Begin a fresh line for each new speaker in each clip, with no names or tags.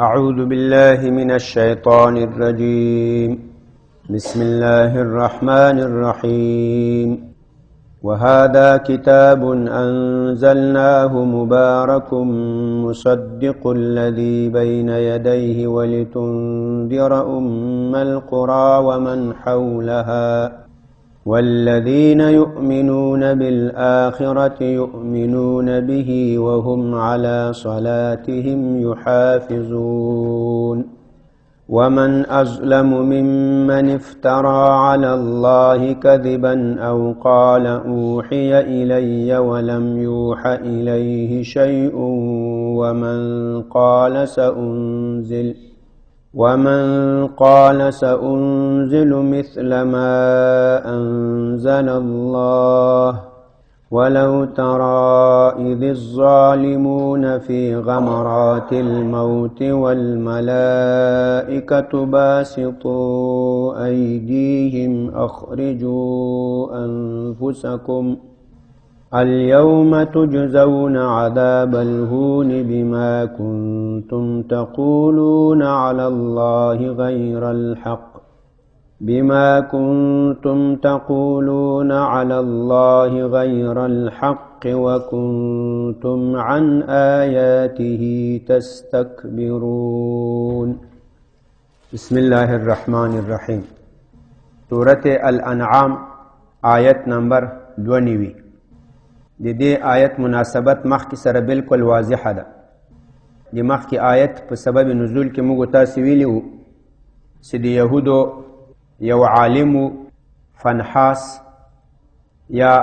أعوذ بالله من الشيطان الرجيم بسم الله الرحمن الرحيم وهذا كتاب أنزلناه مبارك مصدق الذي بين يديه ولتنذر أم القرى ومن حولها والذين يؤمنون بالآخرة يؤمنون به وهم على صلاتهم يحافظون ومن أظلم ممن افترى على الله كذبا أو قال أوحي إلي ولم يوح إليه شيء ومن قال سأنزل مثل ما أنزل الله ولو ترى إذ الظالمون في غمرات الموت والملائكة باسطوا أيديهم أخرجوا أنفسكم اليوم تجزون عذاب الهون بما كنتم تقولون على الله غير الحق وكنتم عن آياته تستكبرون بسم الله الرحمن الرحيم سورة الانعام آیت نمبر 92 د دې آیت مناسبت مخکې سره بالکل واضحه ده. د مخکې آیت په سبب نزول کې موږ تاسو ویلي وو چې د یهودو یو عالم فنحاس یا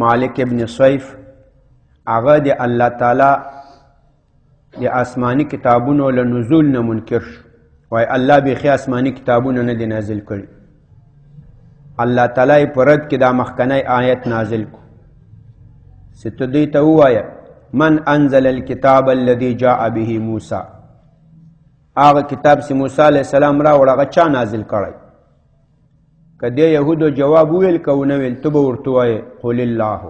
مالک ابن صیف هغه د الله تعالی د آسماني کتابونو له نزول نه منکر شو، وایي الله بیخي آسماني کتابونه نه دي نازل کړي. الله تعالی یې په رد کې دا مخکنی آیت نازل کو ستو دوی ته ووایه من انزل الكتاب الذي جاء به موسی، هغه کتاب چې موسی علیه السلام راوړ هغه چا نازل کړی؟ که دې یهودو جواب وویل که ونه ویل ته به ورته وایې قل الله،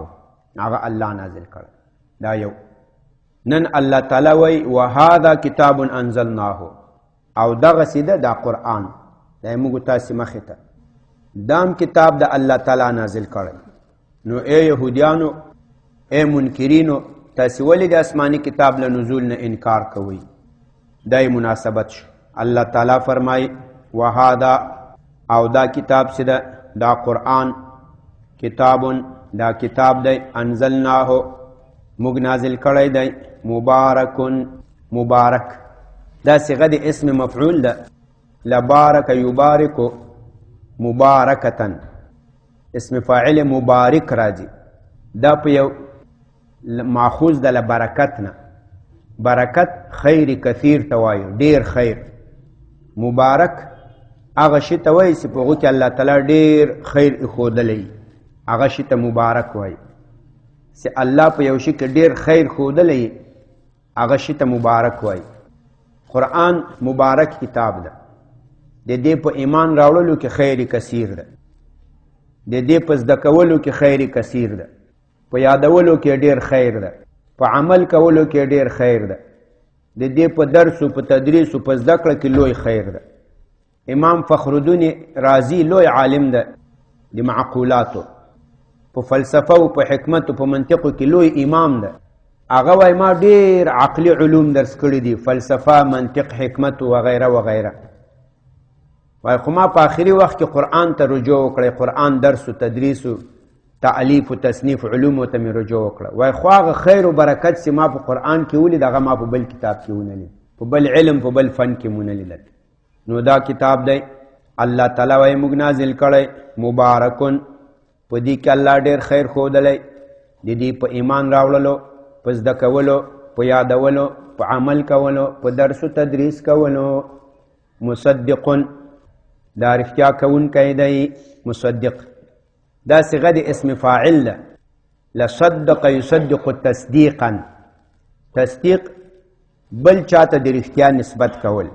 هغه الله نازل کړی. دا یو. نن الله تعالی وایي وهذا کتاب انزلناه، او دغسې ده دا قرآن دا یې موږ تاسې مخې ته دام کتاب د الله تعالی نازل کړی. نو ای یهودیانو اے منکرینو تاسې ولې د آسماني کتاب له نزول نه انکار کوئ؟ دا یې مناسبت شو. الله تعالی فرمایي وهذا، او دا کتاب چې ده دا قرآن کتاب، دا کتاب دی انزلناه موږ نازل کړی دی، مبارک دا صيغه د اسم مفعول ده. لبارک یبارکو مبارکتن، اسم فاعل مبارک راځي، دا په یو ماخوذ د برکت نه. برکت خیر کثیر ته وایي، ډیر خیر. مبارک هغه شي ته وایي چې په هغو کې الله تعالی ډیر خیر ایښودلی، هغه شي ته مبارک وایي. چې الله په یو شي کې ډیر خیر ښودلی هغه شي ته مبارک وایي. قرآن مبارک کتاب ده. د دې په ایمان راوړلو کې خیر کثیر ده، د دې په زده کولو کې خیر کثیر ده، په یادولو کې ډیر خیر ده، په عمل کولو کې ډیر خیر ده، د دې په درس او په تدریس او په زده کړه کې لوی خیر ده. امام فخرالدین رازی لوی عالم ده د معقولاتو، په فلسفه او په حکمت او په منطقو کې لوی امام ده. هغه وایي ما ډیر عقلي علوم درس کړي دي، فلسفه، منطق، حکمت وغیره وغیره. وایي خو ما په آخري وخت کې قرآن ته رجوع وکړی، قرآن درس و تدریس و تعلیف و تصنیف علومو ته مې رجوع وکړه. وایي خو هغه خیر و برکت چې ما په قرآن کې ولید هغه ما په بل کتاب کې ونه لید، په بل علم په بل فن کې مونه لیدل. نو دا کتاب دی الله تعالی وایي موږ نازل کړی مبارکون، په دې کې الله ډېر خیر ښودلی، د دې په ایمان راوړلو، په زده کولو، په یادولو، په عمل کولو، په درس و تدریس کولو. مصدقون دا رښتیا کوونکی دی. مصدق دا صيغه د اسم فاعل ده. لصدق يصدق تصدیقا، تصدیق بل چاته د رښتیا نسبت کول.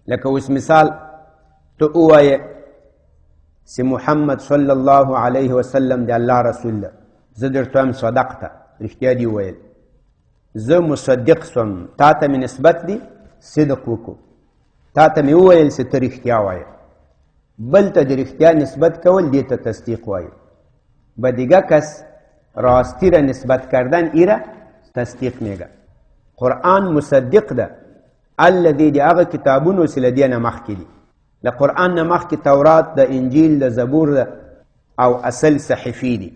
لکه اوس مثال تو ووایې چې محمد صلی الله علیه وسلم د الله رسول ده، زه درته وایم صدقته، رښتیا دي وویل. زه مصدق سوم، تا ته مې نسبت دي صدق وکړو تا ته مې وویل چې ته رښتیا وایه بل ته د رښتیا نسبت کول دې ته تصدیق وایه و دیگه کس راستی را نسبت کردن ای را تصدیق میگه قرآن مصدق ده الذي دی هغه کتابونو چې له دې نه مخکې دي له قرآن نه مخکې تورات د انجیل د زبور ده او اصل صحیفې دي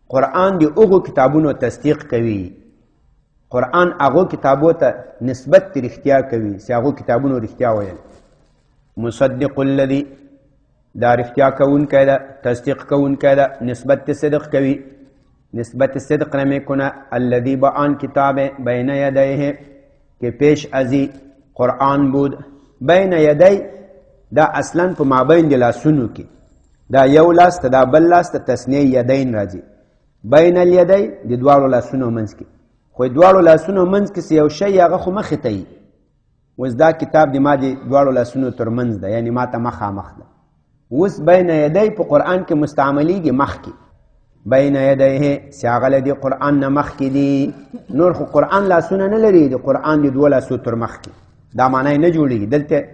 قرآن دی هغو کتابونو تصدیق کوي قرآن هغو کتابو ته نسبت رښتیا کوي چې هغو کتابونو رښتیا ویل مصدق الذي دا رښتیا کوونکی ده تصدیق کوونکی ده نسبت صدق کوي نسبت صدق نمیکنه الذي با آن کتاب بین یدیه که پیش ازی قرآن بود بین یدی دا اصلا په مابین د لاسونو کې دا یو لاس ته دا بل لاس ته تثنیه یدین راځي بین الیدی د دواړو لاسونو منځ کې خو دواړو لاسونو منځ کې یو شی هغه خو مخې ته وي اوس دا کتاب د ما د دواړو لاسونو تر منځ ده یعنی ما ته مخامخ ده اوس بین یدی په قرآن کې مستعملیږي مخکې بین یدیه چې هغه له دې قرآن نه مخکې دي نور خو قرآن لاسونه نه لري د قرآن د دوه لاسو تر مخکې دا معنی نه جوړېږي دلته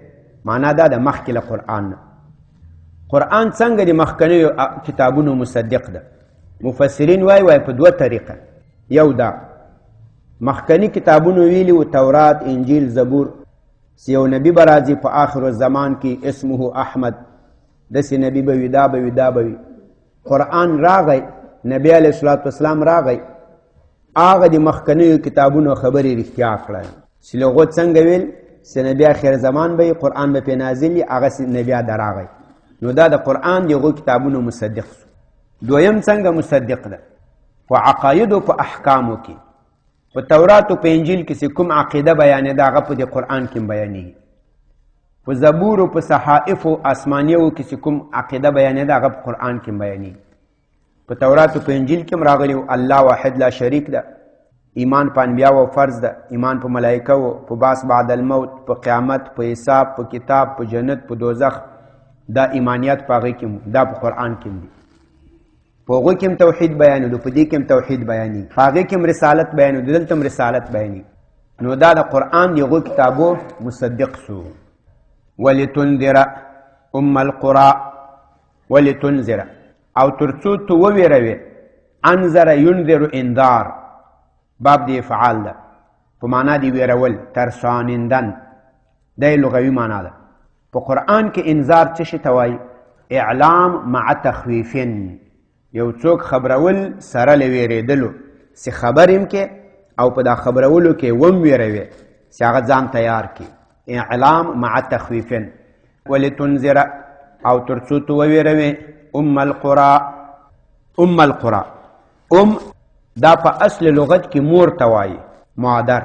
معنا دا د مخکې له قرآن نه قرآن څنګه د مخکنیو کتابونو مصدق ده مفسرین وای په دوه طریقه یو دا مخکنی کتابونو ویلي و تورات انجیل زبور چې یو نبی به راځي په آخر الزمان کې اسمه احمد داسې نبی به وي دا به وي دا به وي قرآن راغی نبی علیه الصلاة والسلام راغی هغه د مخکنیو کتابونو خبرې رښتیا کړه چې لغت څنګه ویل چې نبی آخر زمان به قرآن به پې نازل وي هغه نبی راغی نو دا د قرآن د هغو کتابونو مصدق شو دویم څنګه مصدق ده په عقایدو په احکامو کې په تورات او په انجیل کې چې کوم عقیده بیانېده هغه په دې قرآن کې بیانېږي په زبور او په صحائف او آسمانیو کې چې کوم عقیده بیانېده هغه په قرآن کې بیانېږي په تورات او په انجیل کې راغلی الله واحد لا شریک ده ایمان په انبیاء او فرض ده ایمان په ملائکه او په باس بعد الموت په قیامت په حساب په کتاب په جنت په دوزخ دا ایمانیت په هغه کې دا په قرآن کې دي په هغه کې توحید بیانېدو په دې کې توحید بیانېږي په هغه کې رسالت بیانېدو دلته رسالت بیانېږي نو دا د قرآن د هغو کتابو مصدق شو ولتنذر القرى ولتنذر او ترڅو تو وویروي انذر ينذر انذار باب دی فعال ده په معنا دی ویرول ترسانندن دا لغوي معنا ده په قرآن کې انذار څه شي ته وایي اعلام مع تخویف یو څوک خبرول سره له ویرېدلو چې خبر یم کې او په دا خبرولو کې وم ویروي چې هغه ځان تیار کړي اعلام مع تخویف ولتنذر او ترڅو تو ویروي القرى القرى دا په اصل لغت کې مور توایي مادر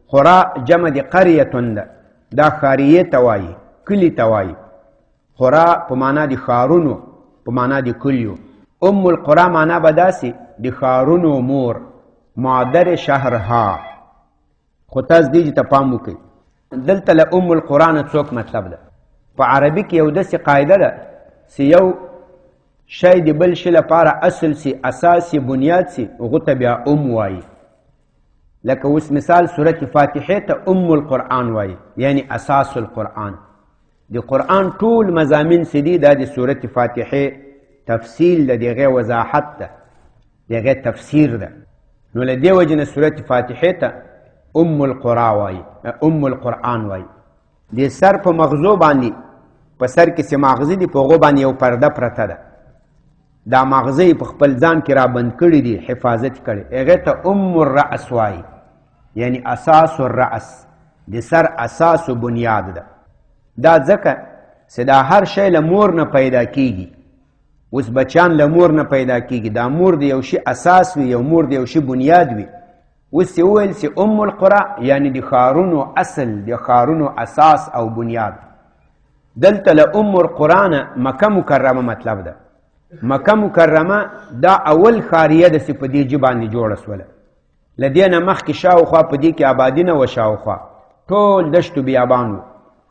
قرى جمع دی قريه ده دا خاریه توایي کلی توایي قرى په معنا دی خارونو په معنا دی کلیو القرى معنا بداسي دی خارونو مور مادر شهرها خو تاسو دې ته پام وکړئ دلته له القرى نه څوک مطلب ده په عربي کې یو داسې قاعده ده چې یو شی د بل شي لپاره اصل سي اساسي بنیاد سي هغه ته بیا وایي لکه اوس مثال سورة فاتحه ته القرآن وایي یعنی اساس القرآن د قرآن ټول مضامین چې دي دا د سورة فاتحه تفصیل ده دغه وضاحت ده دغه تفسیر ده نو له دې وجې نه سورة فاتحه ته القرى وایي القرآن وایي د سر په مغزو باندې په سر کې چې ماغزه دي په هغو باندې یو پرده پرته ده دا مغزه په خپل ځان کې را بند کړي دي حفاظت کړي هغه ته الرأس وایي یعنی اساس الرأس د سر اساس و بنیاد ده دا ځکه چې دا هر شی له مور نه پیدا کیږي اوس بچان له مور نه پیدا کیږي دا مور د یو شي اساس وي یو مور د یو شي بنیاد وي اوس یې وویل چې القرى یعنی د ښارونو اصل د ښارونو اساس او بنیاد دلته له القرى نه مکه مکرمه مطلب ده مکه مکرمه دا اول خاریه ده چې په دې ژبه باندې جوړه سوله له دې نه مخکې شاوخوا په دې کې آبادي نه وه شاوخوا ټول دشت و بیابان و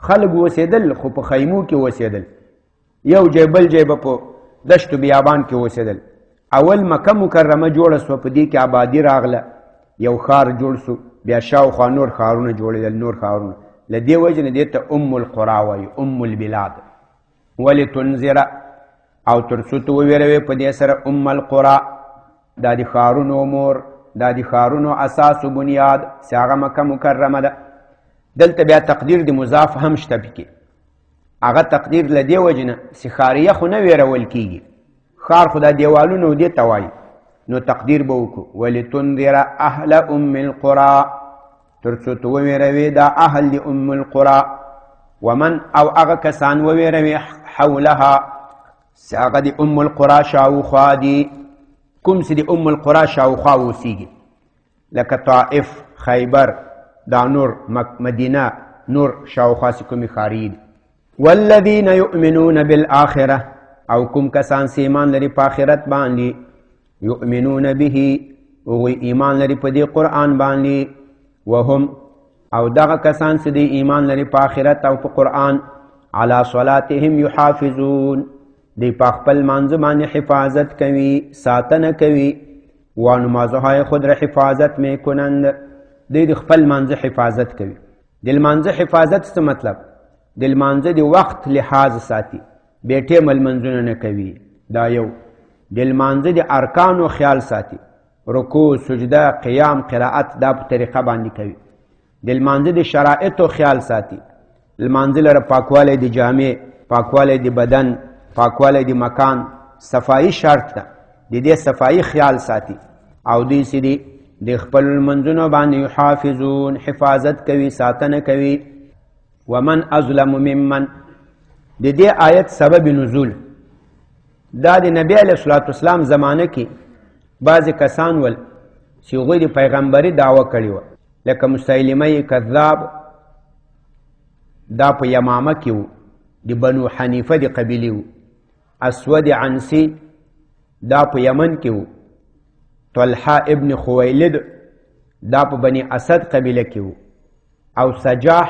خلک اوسېدل خو په خیمو کې اوسېدل یو ځای بل ځای به په دشت و بیابان کې اوسېدل اول مکه مکرمه جوړه سوه په دې کې آبادي راغله یو ښار جوړ سو بیا شاوخوا نور ښارونه جوړېدل نور ښارونه لدې وجه نه دې ته ام القرا وایي، ام البلاد. ولتنذر او تر څو ته وویروې په دې سره ام القرا، دا د ښارونو مور، دا د ښارونو اساس و بنیاد چې هغه مکه مکرمه ده. دلته بیا تقدیر د مضاف هم شته پکې، هغه تقدیر له دې وجې نه چې ښاریه خو نه ویرول کېږي، ښار خو دا دیوالونه دې ته وایي، نو تقدیر به وکړو ولتنذر اهل ام القرا، تر څو ته وویروې دا اهل د ام القرا، ومن او هغه کسان وویروې حولها چې هغه د ام القرا شاوخوا دي، کوم چې د ام القرا شاوخوا اوسېږي لکه طائف، خیبر، دا نور مدینه، نور شاوخوا چې کومې ښاري دي. والذین یؤمنون بالآخره، او کوم کسان چې ایمان لري په آخرت باندې، یؤمنون به هغوی ایمان لري په دې قرآن باندې، وهم او دغه کسان چې دی ایمان لري په آخرت او په قرآن، علی صلاتهم یحافظون، دی په خپل لمانځه باندې حفاظت کوي، ساتنه کوي. و نمازهای خود را حفاظت میکنند، دی د خپل لمانځه حفاظت کوي. د لمانځه حفاظت څه مطلب؟ د لمانځه د وخت لحاظ ساتي، بې ټیمه لمنځونه نه کوي، دا یو. د لمانځه د ارکانو خیال ساتي، رکوع، سجده، قیام، قرائت، دا په طریقه باندې کوي. د لمانځه د شرایطو خیال ساتي، لمانځه لره پاکوالی د جامې، پاکوالی د بدن، پاکوالی د مکان، صفایي شرط ده، د دې صفایي خیال ساتي. او دوی چې دي د خپل لمنځونو باندې یحافظون، حفاظت کوي، ساتنه کوي. ومن اظلم ممن، د دې آیت سبب نزول دا د نبی علیه الصلاة والسلام زمانه کې بعضې کسان ول چې هغوی د پیغمبري دعوه کړې وه، لکه مسیلمه کذاب، دا په یمامه کې و، د بنو حنیفه د قبیلې و. اسود عنسی دا په یمن کې و. طلحه ابن خویلد دا په بني اسد قبیله کې و. او سجاح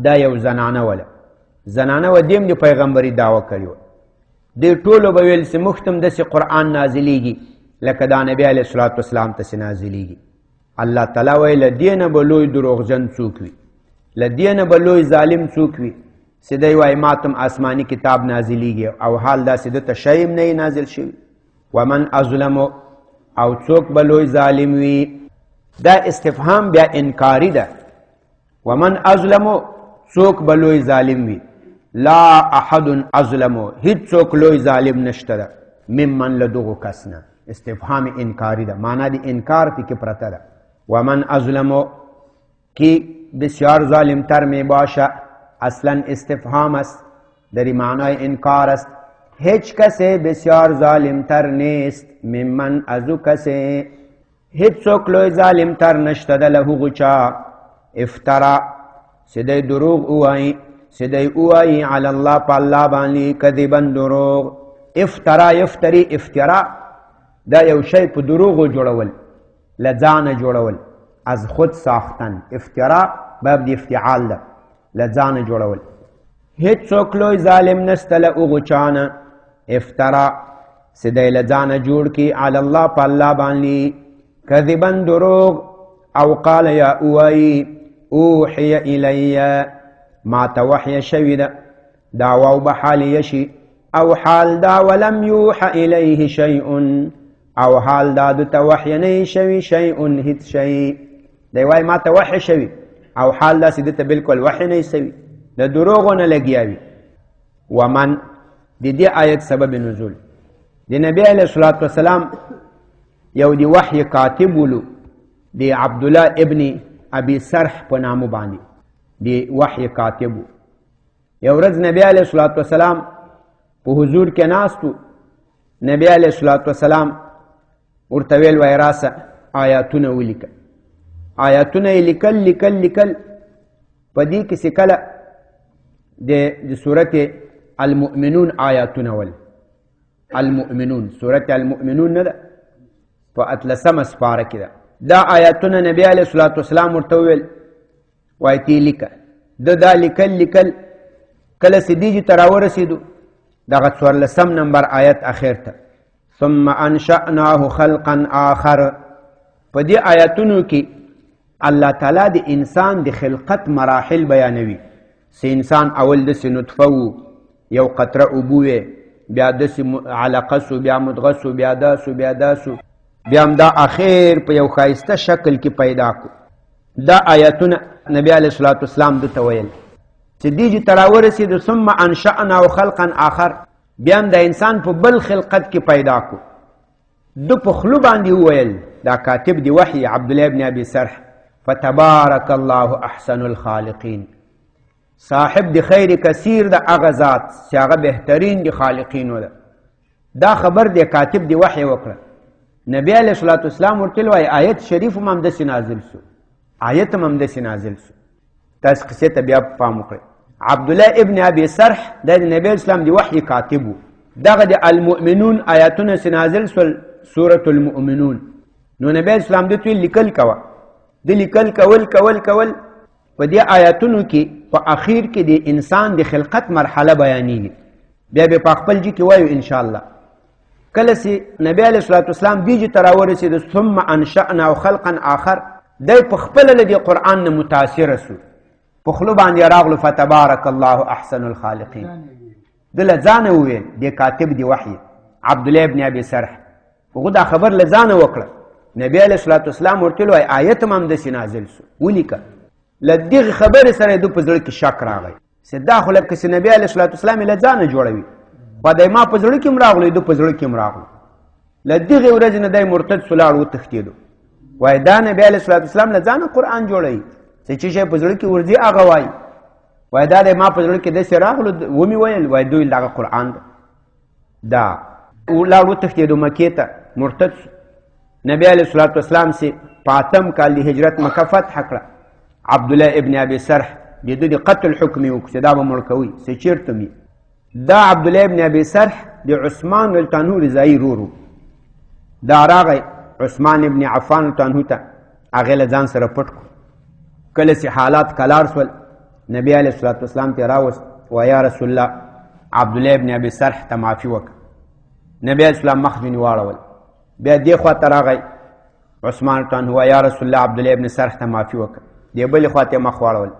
دا یو زنانه وله، زنانه و دیم د پیغمبري دعوه کړې وه. دې ټولو به ویل چې موږ ته هم داسې قرآن نازلیږي لکه دا نبی علیه الصلاة والسلام ته چې نازلیږي. الله تعالی وایي له دې نه به لوی دروغجن څوک وي، له دې نه به لوی ظالم څوک وي چې دی وایي ما ته هم آسماني کتاب نازلیږي او حال داسې ده ته شی هم نه نازل شوي. ومن اظلم، او څوک به لوی ظالم وي. دا استفهام بیا انکاری ده. ومن اظلم، څوک به لوی ظالم وي. لا احد اظلمو، هیڅ څوک لوی ظالم نشته ده ممن له دغو کس نه. استفهام انکاری ده، معنا د انکار پکې پرته ده. ومن اظلمو کی بسیار ظالم تر می باشه، اصلا استفهام است، در معنای انکار است. هیچ کسی بسیار ظالم تر نیست ممن ازو کسی، هیڅ څوک لوی ظالم تر نشته ده له هغو چا افترا چې دی دروغ ووایي، چې دی ووایي علی الله په الله باندې کذبا دروغ. افترا یفتری، افترا دا یو شی په دروغو جوړول، له ځانه جوړول، از خود ساختن. افترا باب د افتعال ده، له ځانه جوړول. هیڅ څوک لوی ظالم نسته له هغو چانه افترا چې دی له ځانه جوړ کړي علی الله په الله باندې کذبا دروغ. او قال یا ووایي اوحی الی، ما ته وحی شوي ده، دا واو به حال یشي، او حال دا ولم یوح الیه شیء، او حال دا د ته وحی نه شوي شیء، هیڅ شی. دی وایي ما ته وحی شوي او حال دا چې ده ته بلکل وحی نه شوي، د دروغو نه لګیا وي. ومن، د دې آیت سبب نزول د نبی علیه الصلاة والسلام یو د وحی کاتب ولو، د عبدالله ابن ابي سرح په نامو باندې دی وحی کاتب. یو ورځ نبی علیه الصلاة والسلام په حضور کې ناستو. نبی علیه الصلاة والسلام ورته ویل وایي راسه آیاتونه ولیکه. آیاتونه یې لیکل په دې کې چې کله د سورت المؤمنون آیاتونه ول. المؤمنون، سورت المؤمنون نه ده، په 13 سپاره کې ده. دا آیاتونه نبی علیه الصلاة والسلام ورته وویل وایي ته یې لیکه. ده دا لیکل کله چې دیجې ته راورسېدو دغه 14 نمبر آیت اخر ته ثم انشأناه خلقا آخر. په دې آیاتونو کې الله تعالی د انسان د خلقت مراحل بیانوي. چې انسان اول داسې نطفه و، یو قطره اوبه وې، بیا داسې علقه سو، بیا مدغه سو، بیا دا سو، بیا دا سو، بیا هم دا اخر په یو ښایسته شکل کې پیدا کو. دا آیاتونه نبی علیه الصلاة والسلام دته ویل چې دیجې ته راورسېدو ثم انشأناه خلقا آخر، بیا هم د انسان په بل خلقت کې پیدا کو. دو په خلو باندې وویل، دا کاتب دی وحی عبدالله ابن ابي سرح، فتبارک الله احسن الخالقین، صاحب د خیر کثیر د هغه ذات چې هغه بهترین د خالقینو ده. دا خبر دی کاتب دی وحی وکړه. نبی علیه الصلاة والسلام ورته وایي آیت شریف هم همداسې نازل سو، آیت هم همداسې نازل سو. تاسو قصې ته بیا پام وکړئ. عبدالله ابن ابي سرح د نبی اسلام دی وحی کاتب و. دغه د المؤمنون آیاتونه چې نازل سول سورة المؤمنون، نو نبی اسلام دې ته لیکل کوه، د لیکل کول په دې آیاتونو کې په اخیر کې د انسان د خلقت مرحله بیانېږي. بیا به په خپل جي کې وایو ان شاء الله. کله چې نبی علیه الصلاة والسلام دیجې ته راورسېد ثم انشأناه خلقا آخر، دی په خپله له دې قرآن نه متاثره سو، په خولو باندې راغلو فتبارک الله احسن الخالقین. ده له ځانه وویل، دې کاتب دی وحی عبدالله ابن ابي سرح، هغه دا خبر له ځانه وکړه. نبی علیه الصلاة والسلام ورته وایي آیت هم همداسې نازل سو، ولیکه. له دغې خبرې سره د په زړه کې شک راغی چې دا خو لکه چې نبی علیه الصلاة والسلام یې له ځانه جوړوي، خدای ما په زړه کې هم راغلو، د په زړه کې هم راغلو. له دغې ورځې نه دی مرتد سو، لاړ وتښتېدو. وایي دا نبی علیه الصلاة والسلام له ځانه قرآن جوړوي، چې چې شی په زړه کې ورځي هغه وایي. وایي دا دی ما په زړه کې داسې راغلو، ومې ویل وایي دوی دغه قرآن ده. دا لاړ وتښتېدو مکې ته، مرتد سو. نبی علیه الصلاة والسلام سي په 8 کال د هجرت مکه فتح کړه. عبدالله ابن ابي سرح د ده د قتل حکم یې وکړو چې دا به مړ کوي چې چېرته وي. دا عبدالله ابن ابي سرح د عثمان رضی الله عنه رضایي ورور و. دا راغی عثمان ابن عفان رضی الله عنه ته، هغې له ځان سره پټ کړو. کله چې حالات کلار سول، نبی علیه الصلاة والسلام ته راوست، و یا رسول الله عبدالله ابن ابي سرح ته معافي وکړه. نبی علیه السلام مخ ځینې واړول. بیا دې خوا ته راغی عثمان رضی الله عنه، و یا رسول الله عبدالله ابن سرح ته معافي وکړه. دې بلې خوا ته مخ واړول.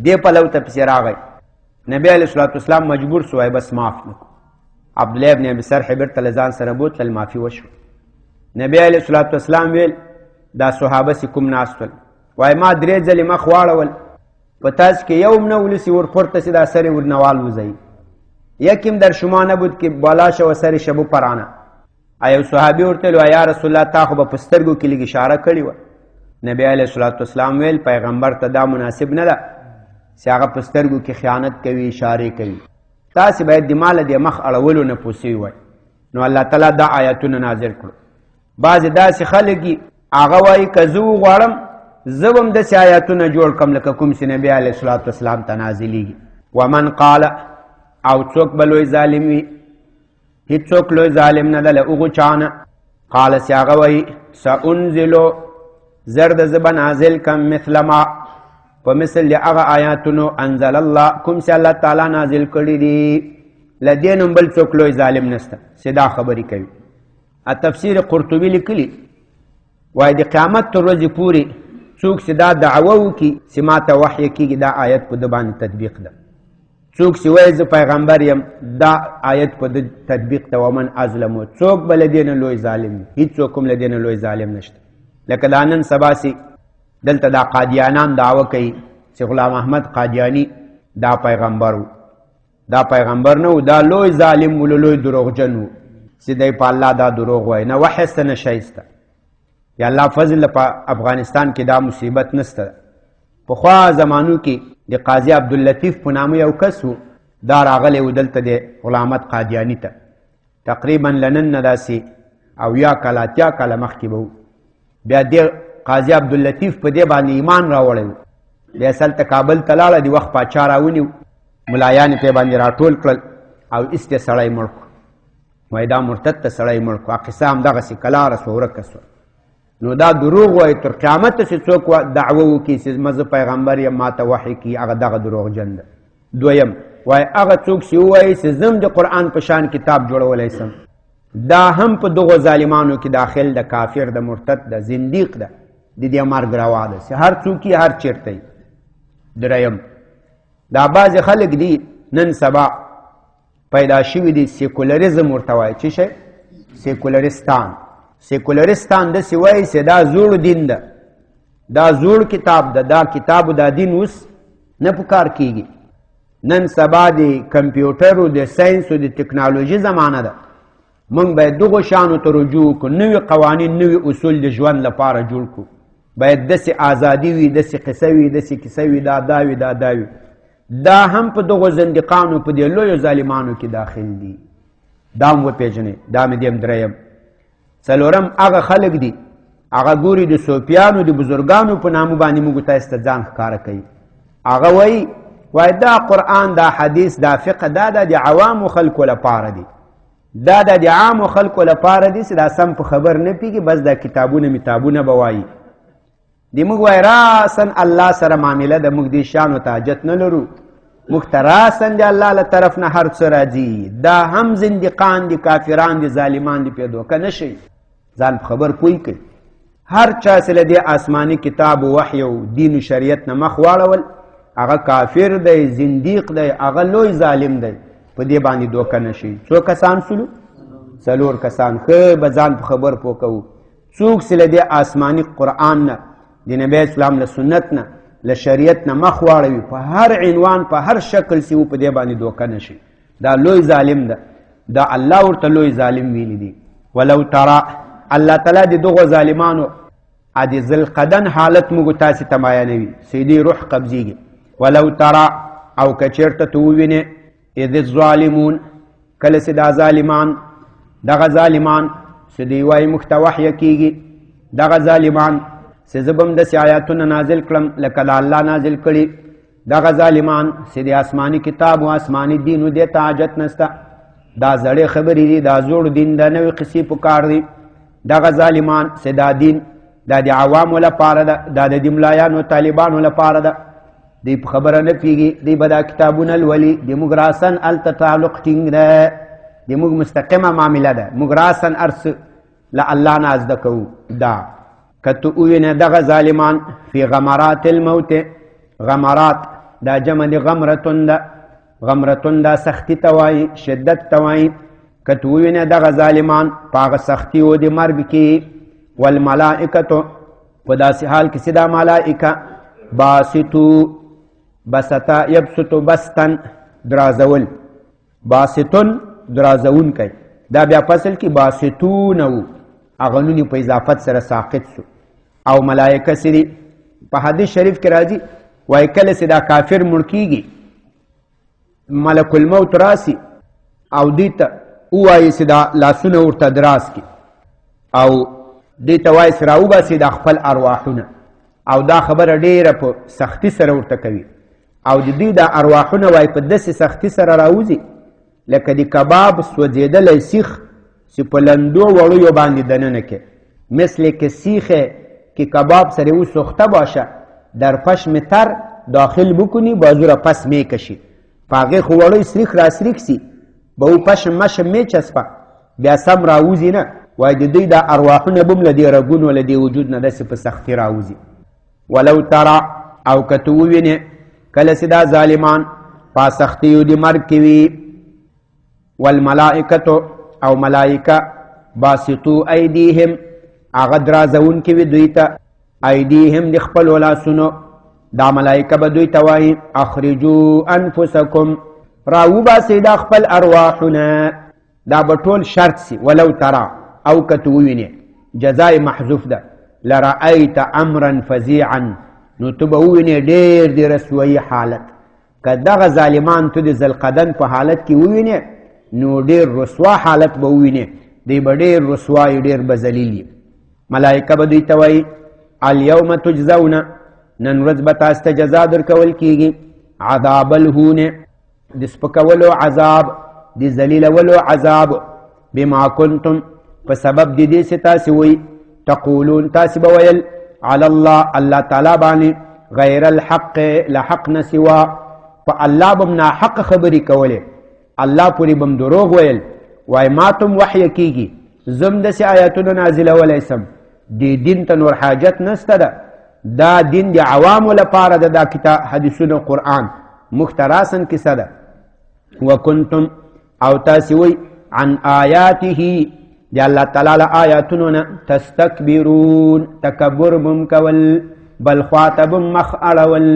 دې پلو ته پسې راغی. نبی علیه الصلاة والسلام مجبور سو، بس معاف نه کړو. عبدالله ابن ابي سرح بیرته له ځان سره بوتلل، معافي وشوه. نبی علیه الصلاة والسلام ویل دا صحابه چې کوم ناست ول، وایي ما 3 ځلې مخ واړول، په تاسو کې یو هم نه ولسي ورپورته چې دا سر یې ورنوال وځئ، یکم در شما نبود که بالا شو سر شبو پرانه. ایو صحابي ورته ویل یا رسول الله تا خو په سترګو کې لږ اشاره کړې وه. نبی علیه الصلاة والسلام ویل پیغمبر ته دا مناسب نه ده چې هغه په سترګو کې خیانت کوي، اشارې کوي. تاسې باید د ماله د مخ اړولو نه پوسوي وای. نو الله تعالی دا آیاتونه نازل کړو. بعضې داسې خلک دي هغه وایي که زه وغواړم زه به هم داسې آیاتونه جوړ کړم لکه کوم چې نبی علیه الصلاة والسلام ته نازلېږي. ومن قال، او څوک به لوی ظالم وي، هېڅوک لوی ظالم نه ده له هغو چانه. قال چې هغه وایي سأنزلو، زرد زبا نازل کم مثل ما، په مثل د هغه آیاتونو انزل الله، کوم چې الله تعالی نازل کړي دي. له دې نوم بل څوک لوی ظالم نشته چې دا خبرې کوي. تفسیر قرطبي لیکلي وایي د قیامت تر ورځې پورې څوک چې دا دعوه وکړي چې ما ته وحی کېږي، دا آیت په ده باندې تطبیق ده. څوک چې وایي زه پیغمبر یم، دا آیت په ده تطبیق ده. ومن اظلمو، څوک به له دې نه لوی ظالم وي، هېڅوک هم له دې نه لوی ظالم نشته. لکه دا نن سبا سي دلته دا قادیانان دعوه کوي چې غلام احمد قادیانی دا پیغمبر و. دا پیغمبر نه و، دا لوی ظالم و، لوی دروغجن و چې دی په الله دا دروغ وایي. نه وحی سته نه شی سته. یا الله فضل په افغانستان کې دا مصیبت نسته. پخوا زمانو کې د قاضي عبداللطیف په نامه یو کس و، دا راغلی و دلته د غلام احمد قادیانی ته. تقریبا لنن نه داسې 80 کاله 80 کاله مخکې به و. بیا د قاضي عبداللطیف په دې باندې ایمان راوړی و. بیا هلته کابل ته لاړه، د وخت پاچا راونیو، ملایان یې پرې باندې راټول کړل او ایسته سړی مړ کړو. وایي دا مرتد ته سړی مړ کړو. قصه همدغسې کلاره سوه، ورکه سوه. نو دا دروغ وایي. تر قیامته چې څوک دعوه وکړي چې زه پیغمبر یم، ما ته وحی کړي، هغه دغه دروغجن ده. دویم وایي هغه څوک چې ووایي چې زه هم د قرآن په شان کتاب جوړولی سم، دا هم په دغو ظالمانو کې داخل ده، کافر ده، مرتد ده، زندیق ده. د دې مرګ روا ده چې هر څوک یې هر چېرته دریم دا بعضې خلک دي نن سبا پیدا شوي دي سیکولریزم ورته وایي چې شی سیکولرستان داسې وایي چې دا زوړ دین ده دا زوړ کتاب ده دا کتاب دا دین اوس نه په کار کیږي نن سبا د کمپیوټرو د ساینسو د ټکنالوژي زمانه ده موږ باید دغو شانو ته رجوع وکړو نوي قوانین نوي اصول د ژوند لپاره جوړ کړو باید داسې ازادي وي داسې قصه وي داسې کیسه وي دا وي دا وي دا هم په دغو زندقانو په دې لویو ظالمانو کې داخل دي دا هم وپېژنئ دا مې دیم دریم څلورم هغه خلک دي هغه ګوري د صوفیانو د بزرګانو په نامو باندې موږ تاسو ته ځان ښکاره کوي هغه وایي دا قرآن دا حدیث دا فقه دا د عوامو خلکو لپاره دي دا د عامو خلکو لپاره دي چې دا سم په خبر نه پیږي بس دا کتابونه متابونه به وایي دی موږ وایي راسن الله سره معامله ده موږ دې شانو ته حاجت نه لرو موږ ته راسن د الله له طرف نه هر څه راځي دا هم زندقان دي کافران دي ظالمان دي پې دوکه نه شي ځان په خبر پوی کوي هر چا چې له دې آسماني کتاب و وحی او دین و شریعت نه مخ واړول هغه کافر دی زندیق دی هغه لوی ظالم دی په دې باندې دوکه نه شي څو کسان سلو څلور کسان ښه به ځان په خبر پوه کوو څوک چې له دې آسماني قرآن نه د نبی اسلام له سنت نه له شریعت نه مخ واړوي په هر عنوان په هر شکل چې و په دې باندې دوکه نه شي دا لوی ظالم ده دا الله ورته لوی ظالم ویلی دي ولو ترى الله تعالی د دغو ظالمانو د ذوالقدن حالت موږ تاسې ته معیانوي سیدي روح قبضیږي ولو ترى او که چېرته ته ووینې اذ الظالمون کله چې دا ظالمان دغه ظالمان چې دوی وایي موږ ته وحیه کېږي دغه ظالمان چې زه به هم داسې آیاتونه نازل کړم لکه د الله نازل کړي دغه ظالمان چې د آسماني کتاب و آسماني دین و دې ته حاجت نسته دا زړې خبرې دي دا زوړ دین دا نوې قصې په کار دي دغه ظالمان چې دا دین دا د عوامو لپاره ده دا د ملایانو طالبانو لپاره ده دی په خبره نه پیږي دی به دا کتابونه لولي د موږ راسن هلته تعلق ټینګ ده د موږ مستقمه معامله ده موږ راسن هر څه له الله نه زده کوو دا که ته ووینې دغه ظالمان فی غمرات الموت غمرات دا جمع د غمرتون ده غمرتون دا سختی ته وایي شدت ته وایي که ته ووینې دغه ظالمان په هغه سختي و د مرګ کې والملائکتو په داسې حال کې چې دا ملائکه باسطو بسطا یبسطو بستن درازول باسطون درازون کوي دا بیا فصل کې باسطون و هغه نون په اضافت سره ساقط سو او ملائکه سری په حدیث شریف کې راځي وایي کله چې دا کافر مړ کیږي ملک الموت راسي او دې ته ووایي چې دا لاسونه ورته دراز کړي او دې ته وایي چې راوباسي دا خپل ارواحونه او دا خبره ډیره په سختی سره ورته کوي او د دوی دا ارواحونه وایي په داسې سختي سره راوځي لکه د کباب سوځېدلی سیخ چې په لندو وړیو باندې دننه کې مثل که سیخ که کباب سره او سوخته باشه در پشم تر داخل بکنی بازو را پس میکشی په هغې خو وړی سریخ را سریخ سی به او پشم مشم میچسپه بیا سم راوځي نه وایي د دوی دا ارواحونه به هم له دې رګونو له دې وجود نه داسې په سختي راوځي ولو ترى او که ته ووینې کله چې دا ظالمان په سختیو د مرګ کې وي والملائکتو او ملائکه باسطو ایدیهم هغه درازونکي وي دوی ته ایدیهم د خپلو لاسونو دا ملائکه به دوی ته وایي اخرجو انفسکم راوباسئ دا خپل ارواحونه دا به ټول شرط سي ولو ترى او که ته ووینې جزای محذوف ده لرأیت امرا فزیعا نو ته به ووینې ډېر د رسوایي حالت که دغه ظالمان ته د ذوالقدن په حالت کې ووینې نو ډېر رسوا حالت به ووینې دی به ډېر رسوای ډېر به ذلیل وي ملائکه به دوی ته وایي الیوم تجزون نن ورځ به تاسو ته جزا درکول کېږي عذاب الهون د سپکولو عذاب د ذلیلولو عذاب بما کنتم په سبب د دې چې تاسې وایي تقولون تاسې به ویل علی الله تعالی باندې غیر الحق لحق نه سوا په الله به م ناحق خبرې کولې الله پورې به م دروغ ویل وایي ما ته م وحیه کېږي زه م داسې آیاتونه نازلولی سم دې دین ته نور حاجت نسته ده دا دین د عوامو لپاره ده دا کتاب حدیثونه قرآن موږ ته راسن کیسه ده وکنتم او تاسې وی عن آیاته د الله تعالی له آیاتونو نه تستکبرون تکبر بم کول بل خواته بم مخ اړول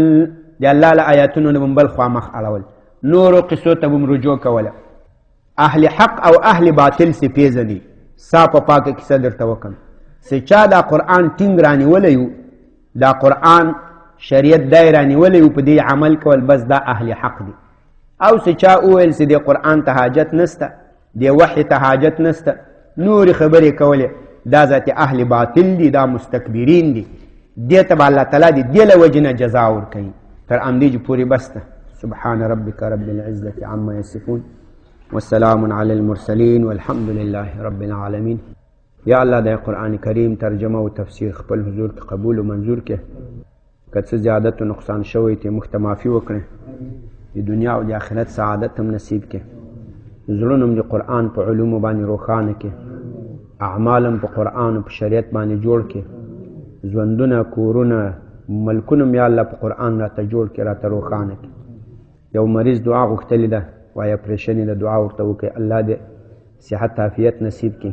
د الله له آیاتونو نه بم بل خوا مخ اړول نورو قصو ته بم رجوع کوله اهل حق او اهل باطل سي پیژني صاف پاکه کیسه درته وکم چې چا دا قرآن ټینګ رانیولی یو دا قرآن شریعت دای رانیولی یو په دې عمل کول بس دا اهل حق دي او چې چا وویل چې د قرآن ته حاجت نسته د وحي ته حاجت نسته نورې خبرې کولې دا ذات اهل باطل دي دا مستکبرین دي دې ته به الله تعالی د دې له وجې نه جزا ورکوي تر همدې پورې بس ده سبحان ربك رب العزة عما يصفون والسلام على المرسلين والحمد لله رب العالمين یا الله د قرآن کریم ترجمه او تفسیر خپل حضور کې قبول او منظور کې که څه زیادت او نقصان شوی ته مخ ته معافي وکړي د دنیا او د آخرت سعادت هم نصیب کې زړونه هم د قرآن په علومو باندې روښانه کې اعمال هم په قرآن او په شریعت باندې جوړ کې ژوندونه کورونه ملکونه هم یا الله په قرآن راته جوړ کې راته روښانه کې یو مریض دعا غوښتلې ده وایي اپریشن یې د دعا ورته وکړي الله دې صحت عافیت نصیب کړي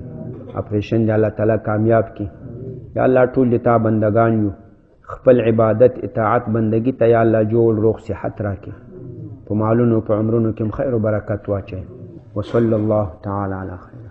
اپریشن دې الله تعالی کامیاب کړي یا الله ټول د تا بندگان یو خپل عبادت اطاعت بندگی ته یا الله جوړ روغ صحت راکړي په مالونو په عمرونو کې خیر او برکت واچوي وصلی الله تعالی علی خیر